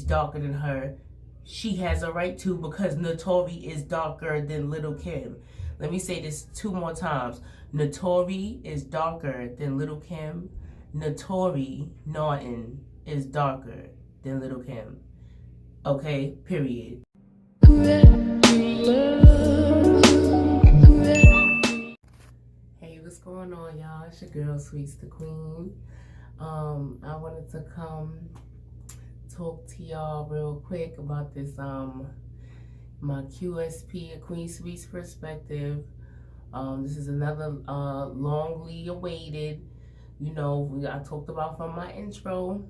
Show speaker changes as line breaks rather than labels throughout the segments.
darker than her, she has a right to, because Naturi is darker than Little Kim. Let me say this 2 more times. Naturi is darker than Little Kim. Naturi Naughton is darker than Little Kim. Okay, period. Hey, what's going on, y'all? It's your girl, Sweets the Queen. I wanted to come talk to y'all real quick about this, my QSP, a Queen Sweets perspective. This is another longly awaited, you know, I talked about from my intro,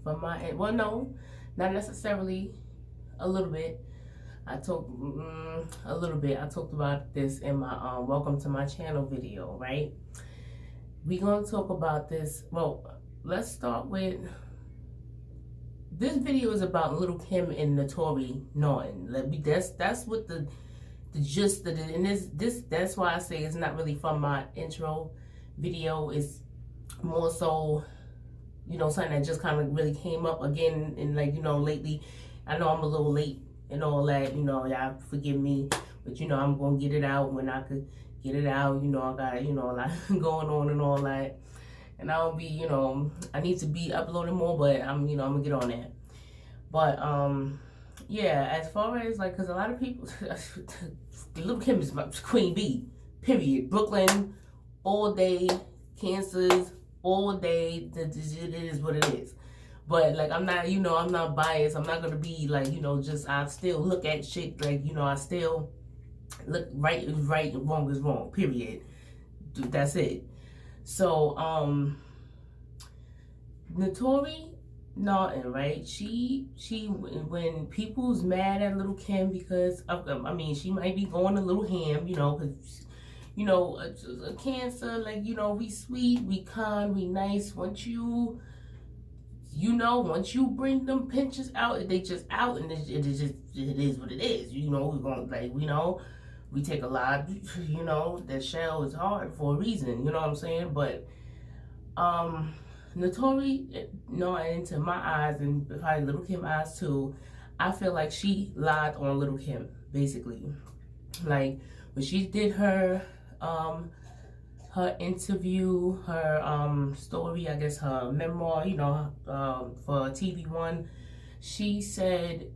well, no, not necessarily, a little bit. I talked about this in my welcome to my channel video, right? We're gonna talk about this. Well, let's start with, this video is about Little Kim and Naturi Naughton. That's what the gist of it, and that's why I say it's not really from my intro video. It's more so, you know, something that just kind of really came up again, and like, you know, lately. I know I'm a little late and all that, you know, y'all forgive me, but you know, I'm gonna get it out when I could get it out. You know, I got, you know, a lot going on and all that, and I'll be, you know, I need to be uploading more, but I'm, you know, I'm gonna get on that. But yeah, as far as like, because a lot of people, Little Kim is my Queen Bee, period. Brooklyn, all day, cancers, all day. It is what it is. But like, I'm not, you know, I'm not biased. I'm not gonna be like, you know, just, I still look at shit like, you know, I still look, right is right and wrong is wrong, period. That's it. So Naturi Naughton, right? She when people's mad at Little Kim because of, I mean, she might be going a little ham, you know, because, you know, a Cancer, like, you know, we sweet, we kind, we nice. Once you know, once you bring them pinches out, they just out, and it is what it is. You know, we're gonna, like, you know, we take a lot, you know, that shell is hard for a reason, you know what I'm saying? But Naturi Naughton, to my eyes, and probably Little Kim eyes too, I feel like she lied on Little Kim, basically. Like, when she did her interview, her story, I guess her memoir, you know, for TV One, she said,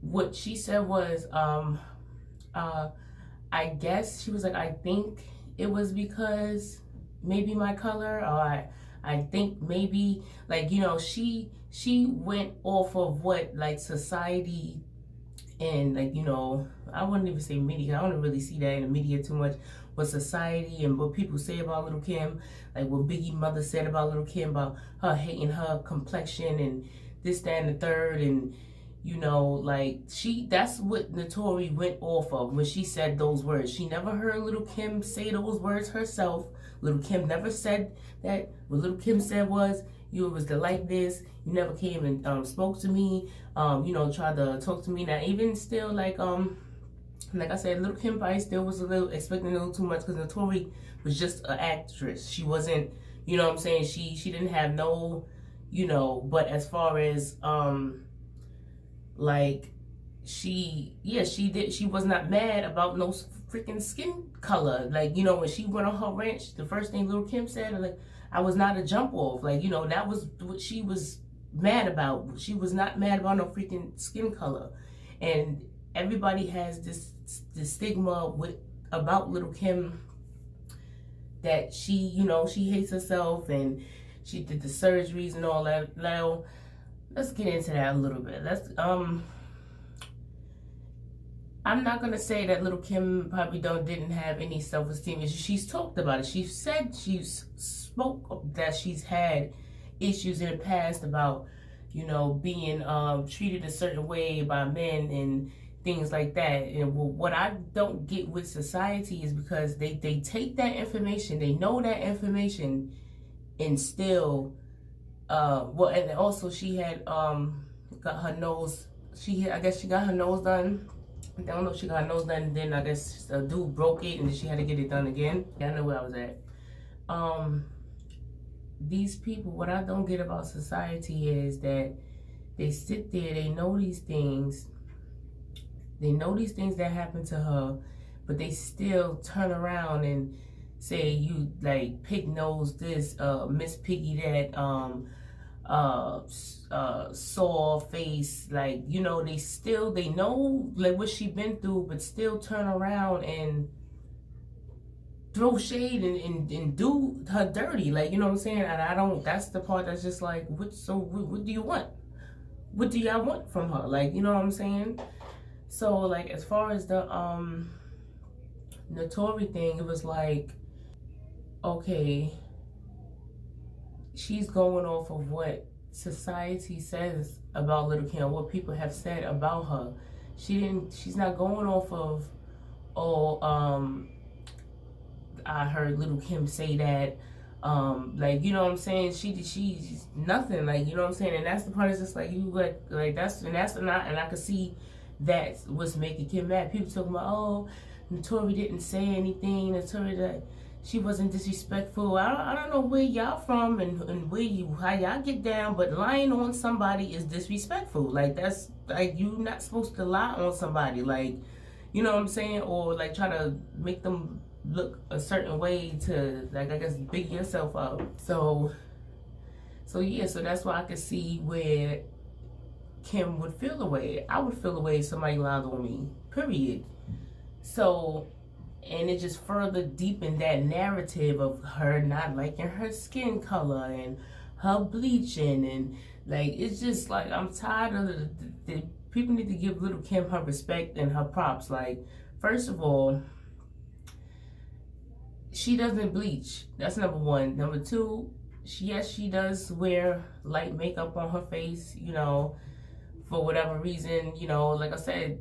what she said was, I guess she was like, I think it was because maybe my color, or I think maybe, like, you know, she went off of what, like, society and, like, you know, I wouldn't even say media, I don't really see that in the media too much, what society and what people say about Little Kim, like what Biggie mother said about Little Kim, about her hating her complexion and this, that, and the third, and, you know, like, that's what Naturi went off of when she said those words. She never heard Little Kim say those words herself. Little Kim never said that. What Little Kim said was, you was like this, you never came and spoke to me, you know, tried to talk to me. Now, even still, like I said, Little Kim probably still was expecting a little too much, because Naturi was just an actress. She wasn't, you know what I'm saying, she didn't have no, you know, but as far as like, she was not mad about no freaking skin color. Like, you know, when she went on her ranch, the first thing Little Kim said, like, I was not a jump off. Like, you know, that was what she was mad about. She was not mad about no freaking skin color. And everybody has this stigma about Little Kim, that she, you know, she hates herself and she did the surgeries and all that. Now, let's get into that a little bit. I'm not gonna say that Little Kim probably didn't have any self-esteem issues. She's talked about it. She said, spoke that she's had issues in the past about, you know, being treated a certain way by men and things like that. And what I don't get with society is because they take that information, they know that information, and still, well, and also she had got her nose, I guess she got her nose done. I don't know if she got her nose done, and then I guess a dude broke it and then she had to get it done again. Yeah, I know where I was at. These people, what I don't get about society is that They sit there, they know these things. They know these things that happen to her, but they still turn around and say you like pig nose this, Miss Piggy that, sore face, like, you know, they know like what she been through, but still turn around and throw shade and do her dirty, like, you know what I'm saying? And I don't, that's the part that's just like, what do you want? What do y'all want from her? Like, you know what I'm saying? So like, as far as the Naturi thing, it was like, okay, she's going off of what society says about Little Kim, what people have said about her. She's not going off of, oh, I heard Little Kim say that, like, you know what I'm saying? She's nothing, like, you know what I'm saying? And that's the part, is just like, you like that's not, and I could see that's what's making Kim mad. People talking about, oh, Naturi didn't say anything, Naturi that she wasn't disrespectful. I don't know where y'all from and how y'all get down, but lying on somebody is disrespectful. Like, that's like, you not supposed to lie on somebody, like, you know what I'm saying? Or like try to make them look a certain way to, like, I guess, big yourself up. So yeah, so that's why I could see where Kim would feel the way. I would feel the way if somebody lied on me, period. So, and it just further deepened that narrative of her not liking her skin color and her bleaching, and like, it's just like, I'm tired of the people need to give Little Kim her respect and her props. Like, first of all, she doesn't bleach. That's number one. Number two, she does wear light makeup on her face, you know, for whatever reason, you know. Like I said,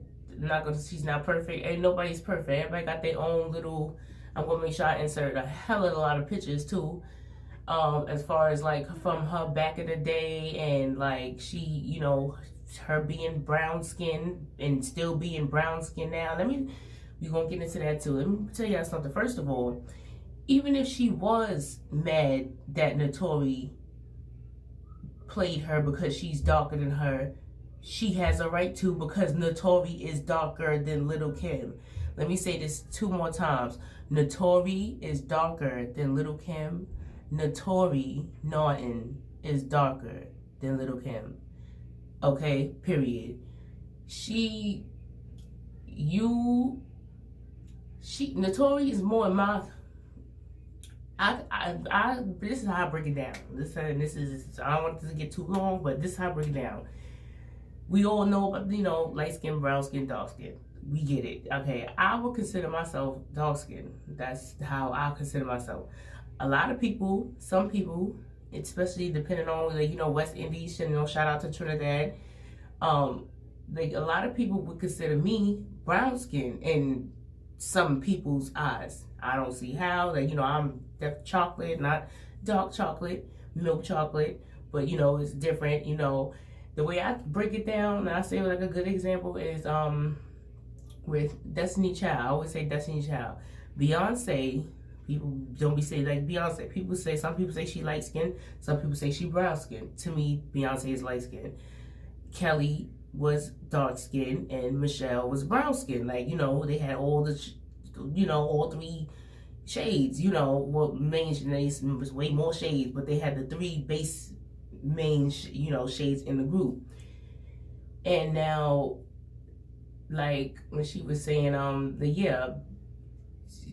she's not perfect. Ain't nobody's perfect. Everybody got their own little, I'm gonna make sure I insert a hell of a lot of pictures too, as far as like from her back in the day, and like, she, you know, her being brown skin and still being brown skin now. We're gonna get into that too. Let me tell y'all something. First of all, even if she was mad that Naturi played her because she's darker than her, she has a right to, because Naturi is darker than Little Kim. Let me say this 2 more times. Naturi is darker than Little Kim. Naturi Naughton is darker than Little Kim. Okay, period. Naturi is more in my, this is how I break it down. This is, I don't want this to get too long, but this is how I break it down. We all know about, you know, light skin, brown skin, dark skin. We get it. Okay, I would consider myself dark skin. That's how I consider myself. A lot of people, some people, especially depending on, like, you know, West Indies, you know, shout out to Trinidad. Like, a lot of people would consider me brown skin in some people's eyes. I don't see how. Like, you know, I'm chocolate, not dark chocolate, milk chocolate, but, you know, it's different. You know, the way I break it down, and I say, like, a good example is with Destiny Child. I always say Destiny Child. Beyonce, people don't be saying like Beyonce. People say, some people say she light skin, some people say she brown skin. To me, Beyonce is light skin. Kelly was dark skin and Michelle was brown skin. Like, you know, they had all the, you know, all 3 shades. You know, well, main shades was way more shades, but they had the 3 base main, you know, shades in the group. And now, like, when she was saying,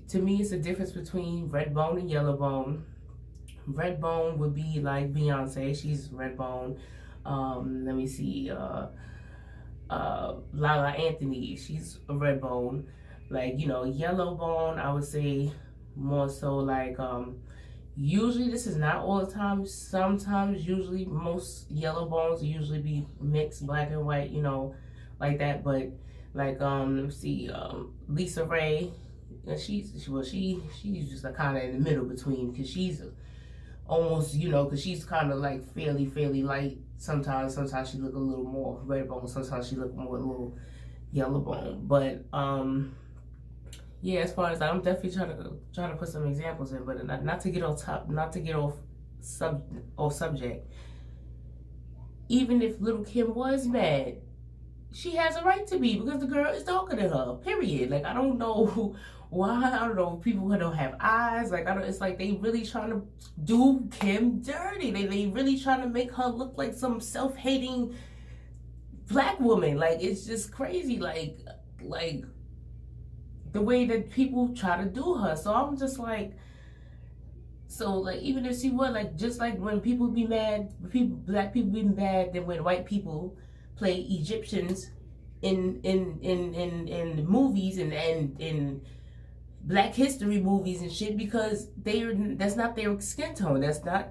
to me, it's a difference between red bone and yellow bone. Red bone would be like Beyonce, she's red bone. Let me see, Lala Anthony, she's a red bone. Like, you know, yellow bone, I would say more so like, usually, this is not all the time, sometimes, usually, most yellow bones usually be mixed black and white, you know, like that. But like, let me see, Lisa Ray, and she's just like kind of in the middle between, because she's almost, you know, because she's kind of like fairly light. Sometimes she look a little more red bone, sometimes she look more a little yellow bone. But yeah, as far as I'm definitely trying to put some examples in, but not to get off subject. even if little Kim was mad, she has a right to be, because the girl is darker than her, period. Like, I don't know why. I don't know, people who don't have eyes, like, I don't, it's like they really trying to do Kim dirty. They really trying to make her look like some self-hating black woman. Like, it's just crazy, like the way that people try to do her. So I'm just like, so like, even if she was like, just like when people be mad, black people be mad that when white people play Egyptians in movies and in Black history movies and shit, because that's not their skin tone. That's not,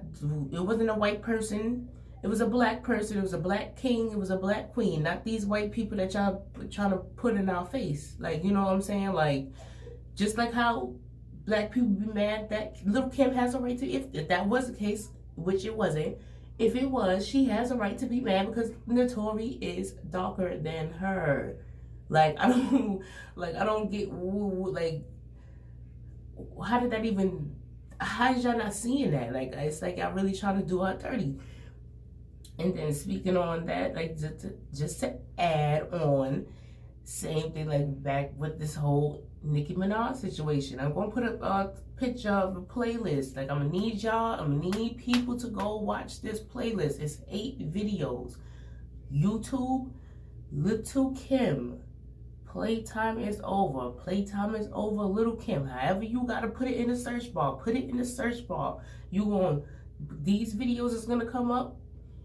it wasn't a white person. It was a black person. It was a black king. It was a black queen. Not these white people that y'all trying to put in our face. Like, you know what I'm saying? Like, just like how black people be mad that little Kim has a right to, if that was the case, which it wasn't. If it was, she has a right to be mad because Naturi is darker than her. Like, I don't get, like, how did that even, how is y'all not seeing that? Like, it's like y'all really trying to do her dirty. And then speaking on that, like, just to add on, same thing, like, back with this whole Nicki Minaj situation. I'm going to put a picture of a playlist. Like, I'm going to need y'all, I'm going to need people to go watch this playlist. It's 8 videos. YouTube, Little Kim. Playtime is over. Playtime is over, Little Kim. However you got to put it in the search bar. Put it in the search bar. These videos is going to come up.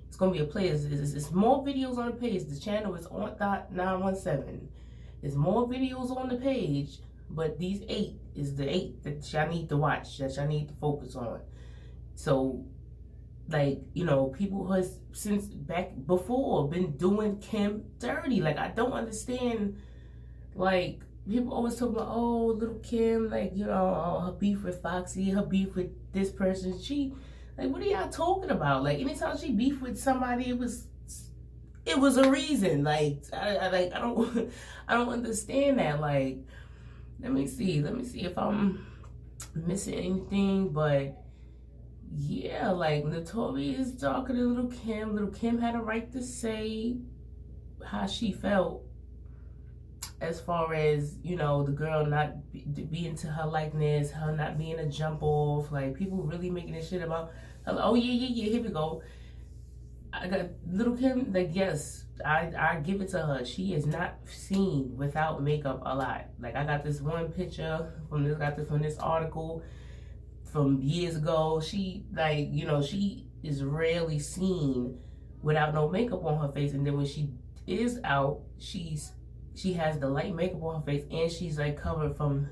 It's going to be a playlist. It's more videos on the page. The channel is on .917. There's more videos on the page, but these 8 is the 8 that y'all need to watch, that y'all need to focus on. So, like, you know, people who has since back before been doing Kim dirty. Like, I don't understand. Like, people always talk about, oh, Little Kim, like, you know, her beef with Foxy, her beef with this person. Like, what are y'all talking about? Like, anytime she beefed with somebody, it was a reason. Like, I don't understand that. Like, let me see if I'm missing anything. But yeah, like, Naturi is darker than Little Kim. Little Kim had a right to say how she felt, as far as, you know, the girl not being to her likeness, her not being a jump off. Like, people really making this shit about her. Oh yeah, here we go. I got Little Kim. Like, yes, I give it to her. She is not seen without makeup a lot. Like, I got this one picture from this article from years ago. She, like, you know, she is rarely seen without no makeup on her face, and then when she is out, she has the light makeup on her face, and she's like covered from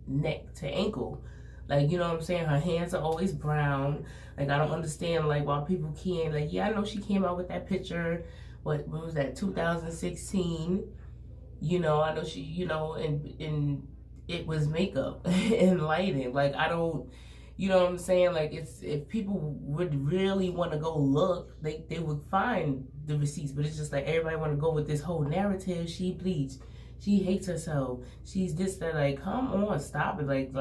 neck to ankle. Like, you know what I'm saying? Her hands are always brown. Like, I don't understand, like, why people can't, like, yeah, I know she came out with that picture, what was that, 2016? You know, I know she, you know, and it was makeup and lighting. Like, I don't, you know what I'm saying? Like, if people would really want to go look, they would find the receipts. But it's just like everybody want to go with this whole narrative. She bleached. She hates herself. She's this, that. Like, come on, stop it. Like,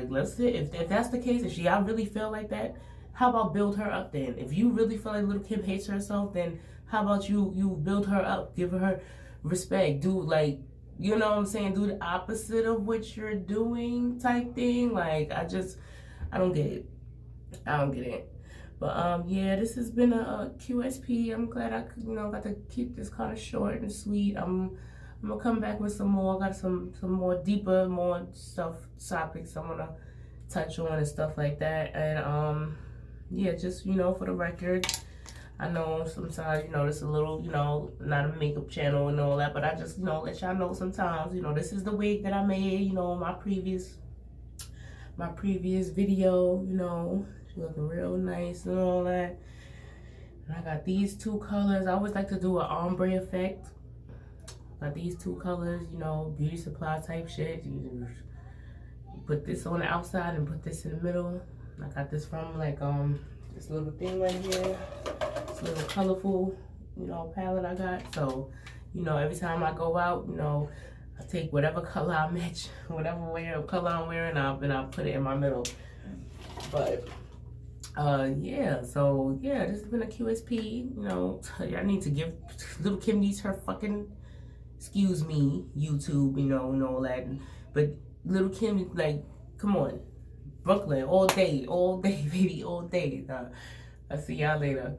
let's see. If that's the case, if y'all really feel like that, how about build her up then? If you really feel like Little Kim hates herself, then how about you build her up, give her respect, do, like, you know what I'm saying, do the opposite of what you're doing type thing. Like, I don't get it. I don't get it. But yeah, this has been a QSP. I'm glad I could, you know, got to keep this kind of short and sweet. I'm gonna come back with some more. I got some more deeper, more topics I'm gonna touch on and stuff like that. And yeah, just, you know, for the record, I know sometimes, you know, it's a little, you know, not a makeup channel and all that, but I just, you know, let y'all know sometimes, you know, this is the wig that I made, you know, my previous video, you know, she looking real nice and all that. And I got these 2 colors. I always like to do an ombre effect. Got these 2 colors, you know, beauty supply type shit. You put this on the outside and put this in the middle. I got this from, like, this little thing right here. This little colorful, you know, palette I got. So, you know, every time I go out, you know, I take whatever color I match, whatever color I'm wearing up, and I put it in my middle. But Yeah, so yeah, this has been a QSP. You know, I need to give Little Kim needs her fucking, excuse me, YouTube, you know, and all that. But Little Kim, like, come on, Brooklyn all day, baby, all day. I'll see y'all later.